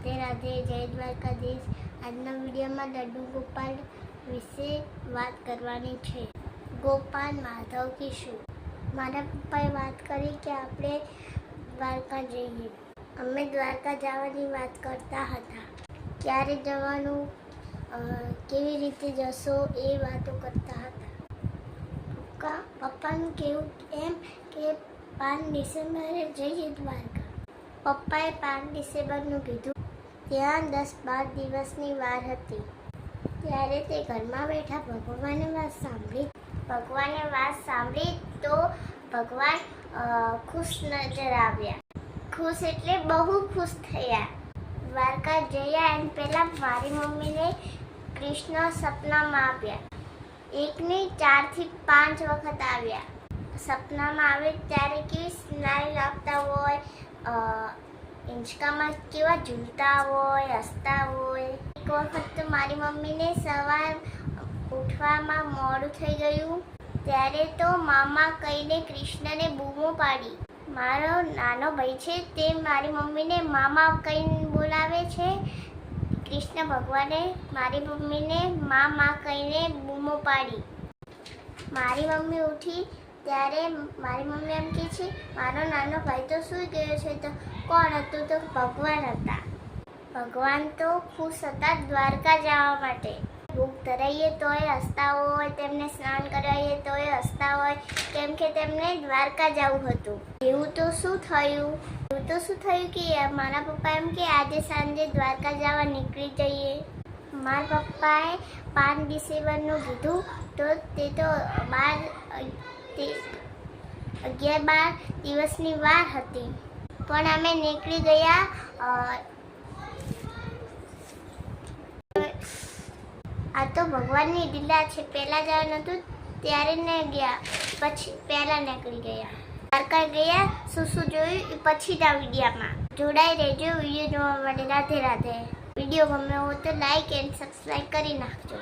રાધે રાધે, જય દ્વારકાધીશ। આજના વિડીયોમાં લડ્ડુ ગોપાલ વિશે વાત કરવાની છે। ગોપાલ માધવ કિશોર। મારા પપ્પાએ વાત કરી કે આપણે દ્વારકા જઈએ। અમે દ્વારકા જવાની વાત કરતા હતા। ક્યારે જવાનું, કેવી રીતે જશો એ વાતો કરતા હતા। પપ્પાનું કહેવું એમ કે 5 ડિસેમ્બરે જઈએ દ્વારકા। પપ્પાએ 5 ડિસેમ્બરનું કીધું। ત્યાં 10-12 દિવસની વાર હતી। ત્યારે તે ઘરમાં બેઠા ભગવાનની વાત સાંભળી તો ભગવાન ખુશ નજર આવ્યા। ખુશ એટલે બહુ ખુશ થયા। દ્વારકા જયા અને પહેલાં મારી મમ્મીને કૃષ્ણ સપનામાં આવ્યા। 1 નહીં 4 થી 5 વખત આવ્યા। સપનામાં આવે ત્યારે કેવી સ્માઈલ આપતા હોય, હિંચકામાં કેવા ઝૂલતા હોય, હસતા હોય। એક વખત તો મારી મમ્મીને સવાર ઉઠવામાં મોડું થઈ ગયું, ત્યારે તો મામા કહીને કૃષ્ણને બૂમો પાડી। મારો નાનો ભાઈ છે તે મારી મમ્મીને મામા કહીને બોલાવે છે। કૃષ્ણ ભગવાને મારી મમ્મીને મા કહીને બૂમો પાડી। મારી મમ્મી ઉઠી ત્યારે મારી મમ્મી એમ કહે છે, મારો નાનો ભાઈ તો સૂઈ ગયો છે। તો કોણ હતું? તો ભગવાન હતા। ભગવાન તો ખુશ હતા દ્વારકા જવા માટે। ભૂખ ધરાઈએ તોય હસતા હોય, તેમને સ્નાન કરાવીએ તોય હસતા હોય, કેમ કે તેમને દ્વારકા જવું હતું। એવું તો શું થયું કે મારા પપ્પા એમ કે આજે સાંજે દ્વારકા જવા નીકળી જઈએ। મારા પપ્પાએ 5 ડિસેમ્બરનું કીધું તો તે તો 11-12 દિવસની વાર હતી, પણ અમે નીકળી ગયા। આ તો ભગવાનની લીલા છે। પહેલાં જવાનું હતું ત્યારે ન ગયા, પછી પહેલાં નીકળી ગયા। દ્વારકા ગયા, શું જોયું એ પછીના વિડીયોમાં જોડાઈ રહેજો। વિડીયો જોવા માટે રાધે રાધે। વિડીયો ગમ્યો હોય તો લાઈક એન્ડ સબસ્ક્રાઈબ કરી નાખજો।